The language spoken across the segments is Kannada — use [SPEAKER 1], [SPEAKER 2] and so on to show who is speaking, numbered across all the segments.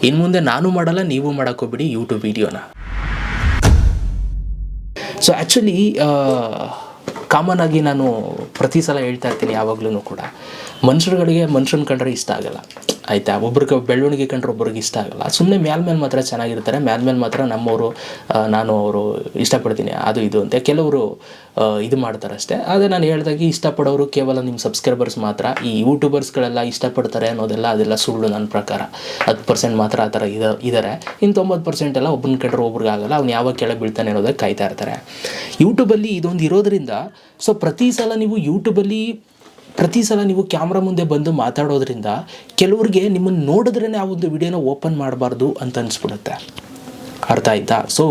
[SPEAKER 1] ಇನ್ನು ಮುಂದೆ ನಾನು ಮಾಡಲ್ಲ, ನೀವು ಮಾಡೋಕ್ಕೋಗ್ಬಿಡಿ ಯೂಟ್ಯೂಬ್ ವೀಡಿಯೋನ. ಸೊ ಆ್ಯಕ್ಚುಲಿ ಕಾಮನ್ ಆಗಿ ನಾನು ಪ್ರತಿ ಸಲ ಹೇಳ್ತಾ ಇರ್ತೀನಿ ಯಾವಾಗಲೂ ಕೂಡ, ಮನುಷ್ಯನ ಕಂಡ್ರೆ ಇಷ್ಟ ಆಗಲ್ಲ ಆಯಿತಾ. ಒಬ್ರಿಗೆ ಬೆಳವಣಿಗೆ ಕಂಡ್ರೆ ಒಬ್ರಿಗೆ ಇಷ್ಟ ಆಗಲ್ಲ. ಸುಮ್ಮನೆ ಮೇಲೆ ಮಾತ್ರ ಚೆನ್ನಾಗಿರ್ತಾರೆ, ಮೇಲೆ ಮಾತ್ರ ನಮ್ಮವರು, ನಾನು ಅವರು ಇಷ್ಟಪಡ್ತೀನಿ ಅದು ಇದು ಅಂತ ಕೆಲವರು ಇದು ಮಾಡ್ತಾರೆ ಅಷ್ಟೇ. ಆದರೆ ನಾನು ಹೇಳ್ದಾಗೆ ಇಷ್ಟಪಡೋರು ಕೇವಲ ನಿಮ್ಮ ಸಬ್ಸ್ಕ್ರೈಬರ್ಸ್ ಮಾತ್ರ. ಈ ಯೂಟ್ಯೂಬರ್ಸ್ಗಳೆಲ್ಲ ಇಷ್ಟಪಡ್ತಾರೆ ಅನ್ನೋದೆಲ್ಲ ಅದೆಲ್ಲ ಸುಳ್ಳು ನನ್ನ ಪ್ರಕಾರ. 10% ಮಾತ್ರ ಆ ಥರ ಇದ್ದಾರೆ. ಇನ್ನು 90% ಎಲ್ಲ ಒಬ್ಬನ ಕಂಡ್ರೆ ಒಬ್ರಿಗೆ ಆಗಲ್ಲ, ಅವ್ನು ಯಾವಾಗ ಕೆಳಗೆ ಬೀಳ್ತಾನೆ ಅನ್ನೋದಕ್ಕೆ ಕಾಯ್ತಾ ಇರ್ತಾರೆ. ಯೂಟ್ಯೂಬಲ್ಲಿ ಇದೊಂದು ಇರೋದ್ರಿಂದ ಸೊ ಪ್ರತಿ ಸಲ ನೀವು ಕ್ಯಾಮ್ರಾ ಮುಂದೆ ಬಂದು ಮಾತಾಡೋದ್ರಿಂದ ಕೆಲವ್ರಿಗೆ ನಿಮ್ಮನ್ನು ನೋಡಿದ್ರೇ ಆ ಒಂದು ವಿಡಿಯೋನ ಓಪನ್ ಮಾಡಬಾರ್ದು ಅಂತ ಅನಿಸ್ಬಿಡುತ್ತೆ. ಅರ್ಥ ಆಯ್ತಾ? ಸೊ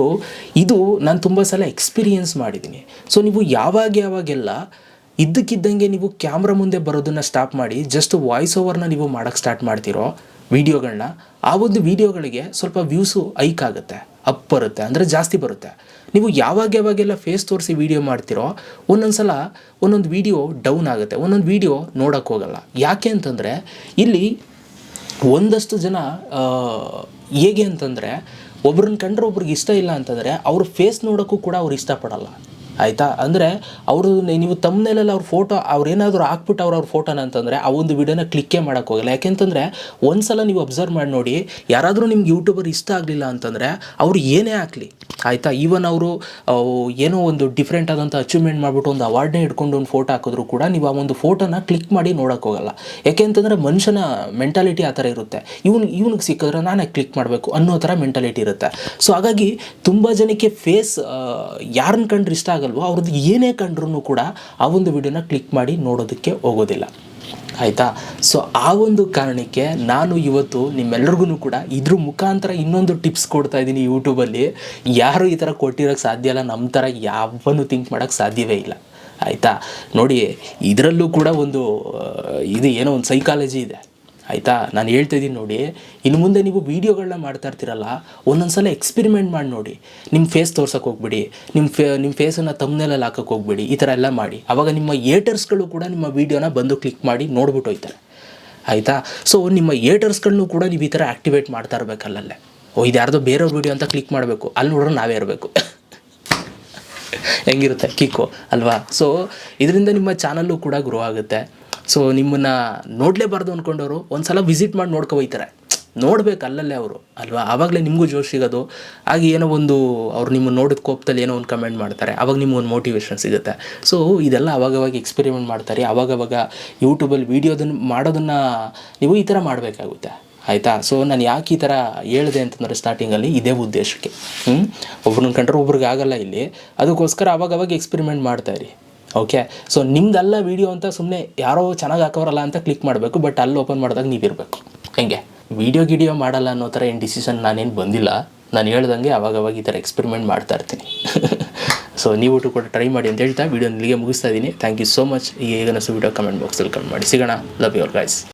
[SPEAKER 1] ಇದು ನಾನು ತುಂಬ ಸಲ ಎಕ್ಸ್ಪೀರಿಯೆನ್ಸ್ ಮಾಡಿದ್ದೀನಿ. ಸೊ ನೀವು ಯಾವಾಗೆಲ್ಲ ಇದ್ದಕ್ಕಿದ್ದಂಗೆ ನೀವು ಕ್ಯಾಮ್ರಾ ಮುಂದೆ ಬರೋದನ್ನು ಸ್ಟಾಪ್ ಮಾಡಿ ಜಸ್ಟ್ ವಾಯ್ಸ್ ಓವರ್ನ ನೀವು ಮಾಡೋಕ್ಕೆ ಸ್ಟಾರ್ಟ್ ಮಾಡ್ತಿರೋ ವೀಡಿಯೋಗಳನ್ನ, ಆ ಒಂದು ವೀಡಿಯೋಗಳಿಗೆ ಸ್ವಲ್ಪ ವ್ಯೂಸು ಹೈಕ್ ಆಗುತ್ತೆ, ಅಪ್ ಬರುತ್ತೆ, ಅಂದರೆ ಜಾಸ್ತಿ ಬರುತ್ತೆ. ನೀವು ಯಾವಾಗೆಲ್ಲ ಫೇಸ್ ತೋರಿಸಿ ವೀಡಿಯೋ ಮಾಡ್ತಿರೋ ಒಂದೊಂದು ವೀಡಿಯೋ ಡೌನ್ ಆಗುತ್ತೆ, ಒಂದೊಂದು ವೀಡಿಯೋ ನೋಡೋಕ್ಕೆ ಹೋಗಲ್ಲ. ಯಾಕೆ ಅಂತಂದರೆ ಇಲ್ಲಿ ಒಂದಷ್ಟು ಜನ ಹೇಗೆ ಅಂತಂದರೆ ಒಬ್ರನ್ನ ಕಂಡ್ರೆ ಒಬ್ರಿಗೆ ಇಷ್ಟ ಇಲ್ಲ ಅಂತಂದರೆ ಅವ್ರ ಫೇಸ್ ನೋಡೋಕ್ಕೂ ಕೂಡ ಅವ್ರು ಇಷ್ಟಪಡಲ್ಲ ಆಯಿತಾ. ಅಂದರೆ ಅವರು ನೀವು ತಮ್ಮನೇಲೆಲ್ಲ ಅವ್ರ ಫೋಟೋ ಅವ್ರೇನಾದರೂ ಹಾಕ್ಬಿಟ್ಟು ಅವ್ರ ಫೋಟೋನ ಅಂತಂದರೆ ಆ ಒಂದು ವಿಡಿಯೋನ ಕ್ಲಿಕ್ಕೇ ಮಾಡೋಕ್ಕೋಗಲ್ಲ. ಯಾಕೆಂತಂದರೆ ಒಂದು ಸಲ ನೀವು ಅಬ್ಸರ್ವ್ ಮಾಡಿ ನೋಡಿ, ಯಾರಾದರೂ ನಿಮ್ಗೆ ಯೂಟ್ಯೂಬರ್ ಇಷ್ಟ ಆಗಲಿಲ್ಲ ಅಂತಂದರೆ ಅವರು ಏನೇ ಹಾಕಲಿ ಆಯಿತಾ, ಈವನ್ ಅವರು ಏನೋ ಒಂದು ಡಿಫ್ರೆಂಟ್ ಆದಂಥ ಅಚೀವ್ಮೆಂಟ್ ಮಾಡಿಬಿಟ್ಟು ಒಂದು ಅವಾರ್ಡ್ನೇ ಹಿಡ್ಕೊಂಡು ಒಂದು ಫೋಟೋ ಹಾಕಿದ್ರು ಕೂಡ ನೀವು ಆ ಒಂದು ಫೋಟೋನ ಕ್ಲಿಕ್ ಮಾಡಿ ನೋಡೋಕ್ಕೋಗಲ್ಲ. ಯಾಕೆಂತಂದರೆ ಮನುಷ್ಯನ ಮೆಂಟಾಲಿಟಿ ಆ ಥರ ಇರುತ್ತೆ. ಇವ್ನಿಗೆ ಸಿಕ್ಕಿದ್ರೆ ನಾನೇ ಕ್ಲಿಕ್ ಮಾಡಬೇಕು ಅನ್ನೋ ಥರ ಮೆಂಟಾಲಿಟಿ ಇರುತ್ತೆ. ಸೊ ಹಾಗಾಗಿ ತುಂಬ ಜನಕ್ಕೆ ಫೇಸ್ ಯಾರನ್ನ ಕಂಡ್ರೆ ಇಷ್ಟ ಆಗಲ್ವೋ ಅವ್ರದ್ದು ಏನೇ ಕಂಡ್ರೂ ಕೂಡ ಆ ಒಂದು ವಿಡಿಯೋನ ಕ್ಲಿಕ್ ಮಾಡಿ ನೋಡೋದಕ್ಕೆ ಹೋಗೋದಿಲ್ಲ ಆಯಿತಾ. ಸೊ ಆ ಒಂದು ಕಾರಣಕ್ಕೆ ನಾನು ಇವತ್ತು ನಿಮ್ಮೆಲ್ಲರಿಗೂ ಕೂಡ ಇದ್ರ ಮುಖಾಂತರ ಇನ್ನೊಂದು ಟಿಪ್ಸ್ ಕೊಡ್ತಾ ಇದ್ದೀನಿ. ಯೂಟ್ಯೂಬಲ್ಲಿ ಯಾರು ಈ ಥರ ಕೊಟ್ಟಿರೋಕ್ಕೆ ಸಾಧ್ಯ ಇಲ್ಲ, ನಮ್ಮ ಥರ ಯಾವನ್ನೂ ಥಿಂಕ್ ಮಾಡೋಕ್ಕೆ ಸಾಧ್ಯವೇ ಇಲ್ಲ ಆಯಿತಾ. ನೋಡಿ, ಇದರಲ್ಲೂ ಕೂಡ ಒಂದು ಏನೋ ಒಂದು ಸೈಕಾಲಜಿ ಇದೆ ಆಯಿತಾ. ನಾನು ಹೇಳ್ತಾ ಇದ್ದೀನಿ ನೋಡಿ, ಇನ್ನು ಮುಂದೆ ನೀವು ವೀಡಿಯೋಗಳನ್ನ ಮಾಡ್ತಾ ಇರ್ತೀರಲ್ಲ, ಒಂದೊಂದು ಸಲ ಎಕ್ಸ್ಪೆರಿಮೆಂಟ್ ಮಾಡಿ ನೋಡಿ. ನಿಮ್ಮ ಫೇಸ್ ತೋರ್ಸೋಕೆ ಹೋಗ್ಬಿಡಿ, ನಿಮ್ಮ ಫೇಸನ್ನು ತಮ್ಮನೇಲಲ್ಲಿ ಹಾಕೋಕೆ ಹೋಗ್ಬಿಡಿ, ಈ ಥರ ಎಲ್ಲ ಮಾಡಿ. ಆವಾಗ ನಿಮ್ಮ ಏಟರ್ಸ್ಗಳು ಕೂಡ ನಿಮ್ಮ ವೀಡಿಯೋನ ಬಂದು ಕ್ಲಿಕ್ ಮಾಡಿ ನೋಡ್ಬಿಟ್ಟು ಹೋಗ್ತಾರೆ ಆಯಿತಾ. ಸೊ ನಿಮ್ಮ ಏಟರ್ಸ್ಗಳನ್ನೂ ಕೂಡ ನೀವು ಈ ಥರ ಆ್ಯಕ್ಟಿವೇಟ್ ಮಾಡ್ತಾ ಇರಬೇಕಲ್ಲೇ. ಇದು ಯಾರ್ದೋ ಬೇರೆಯವ್ರ ವೀಡಿಯೋ ಅಂತ ಕ್ಲಿಕ್ ಮಾಡಬೇಕು, ಅಲ್ಲಿ ನೋಡ್ರೆ ನಾವೇ ಇರಬೇಕು. ಹೆಂಗಿರುತ್ತೆ ಕಿಕ್ಕು ಅಲ್ವಾ. ಸೊ ಇದರಿಂದ ನಿಮ್ಮ ಚಾನಲ್ಲು ಕೂಡ ಗ್ರೋ ಆಗುತ್ತೆ. ಸೊ ನಿಮ್ಮನ್ನು ನೋಡಲೇಬಾರ್ದು ಅಂದ್ಕೊಂಡವರು ಒಂದು ಸಲ ವಿಸಿಟ್ ಮಾಡಿ ನೋಡ್ಕೊ ಹೋಗ್ತಾರೆ, ನೋಡಬೇಕು ಅಲ್ಲಲ್ಲೇ ಅವರು ಅಲ್ವಾ. ಆವಾಗಲೇ ನಿಮಗೂ ಜೋಶ್ ಸಿಗೋದು. ಹಾಗೆ ಏನೋ ಒಂದು ಅವ್ರು ನಿಮ್ಮನ್ನು ನೋಡಿದ ಕೋಪದಲ್ಲಿ ಏನೋ ಒಂದು ಕಮೆಂಟ್ ಮಾಡ್ತಾರೆ, ಆವಾಗ ನಿಮ್ಗೊಂದು ಮೋಟಿವೇಶನ್ ಸಿಗುತ್ತೆ. ಸೊ ಇದೆಲ್ಲ ಅವಾಗವಾಗ ಎಕ್ಸ್ಪೆರಿಮೆಂಟ್ ಮಾಡ್ತಾರೆ. ಆವಾಗವಾಗ ಯೂಟ್ಯೂಬಲ್ಲಿ ವೀಡಿಯೋದನ್ನು ಮಾಡೋದನ್ನು ನೀವು ಈ ಥರ ಮಾಡಬೇಕಾಗುತ್ತೆ ಆಯಿತಾ. ಸೊ ನಾನು ಯಾಕೆ ಈ ಥರ ಹೇಳಿದೆ ಅಂತಂದರೆ ಸ್ಟಾರ್ಟಿಂಗಲ್ಲಿ ಇದೇ ಉದ್ದೇಶಕ್ಕೆ. ಒಬ್ರನ್ನ ಕಂಡ್ರೆ ಒಬ್ರಿಗೆ ಆಗಲ್ಲ ಇಲ್ಲಿ, ಅದಕ್ಕೋಸ್ಕರ ಅವಾಗವಾಗ ಎಕ್ಸ್ಪೆರಿಮೆಂಟ್ ಮಾಡ್ತಾಯಿರಿ ಓಕೆ. ಸೊ ನಿಮ್ದೆಲ್ಲ ವೀಡಿಯೋ ಅಂತ ಸುಮ್ಮನೆ ಯಾರೋ ಚೆನ್ನಾಗಿ ಹಾಕೋರಲ್ಲ ಅಂತ ಕ್ಲಿಕ್ ಮಾಡಬೇಕು, ಬಟ್ ಅಲ್ಲಿ ಓಪನ್ ಮಾಡಿದಾಗ ನೀವಿರಬೇಕು. ಹೆಂಗೆ ವಿಡಿಯೋ ಮಾಡಲ್ಲ ಅನ್ನೋ ಥರ ಏನು ಡಿಸಿಷನ್ ನಾನೇನು ಬಂದಿಲ್ಲ. ನಾನು ಹೇಳ್ದಂಗೆ ಅವಾಗವಾಗ ಈ ಥರ ಎಕ್ಸ್ಪೆರಿಮೆಂಟ್ ಮಾಡ್ತಾ ಇರ್ತೀನಿ. ಸೊ ನೀವು ಕೂಡ ಟ್ರೈ ಮಾಡಿ ಅಂತ ಹೇಳ್ತಾ ವಿಡಿಯೋ ಇಲ್ಲಿಗೆ ಮುಗಿಸ್ತಾ ಇದ್ದೀನಿ. Thank you so much. ಈಗ ಅನ್ನಿಸು ವಿಡಿಯೋ ಕಮೆಂಟ್ ಬಾಕ್ಸಲ್ಲಿ ಕಮೆಂಟ್ ಮಾಡಿ. ಸಿಗೋಣ. Love you all guys.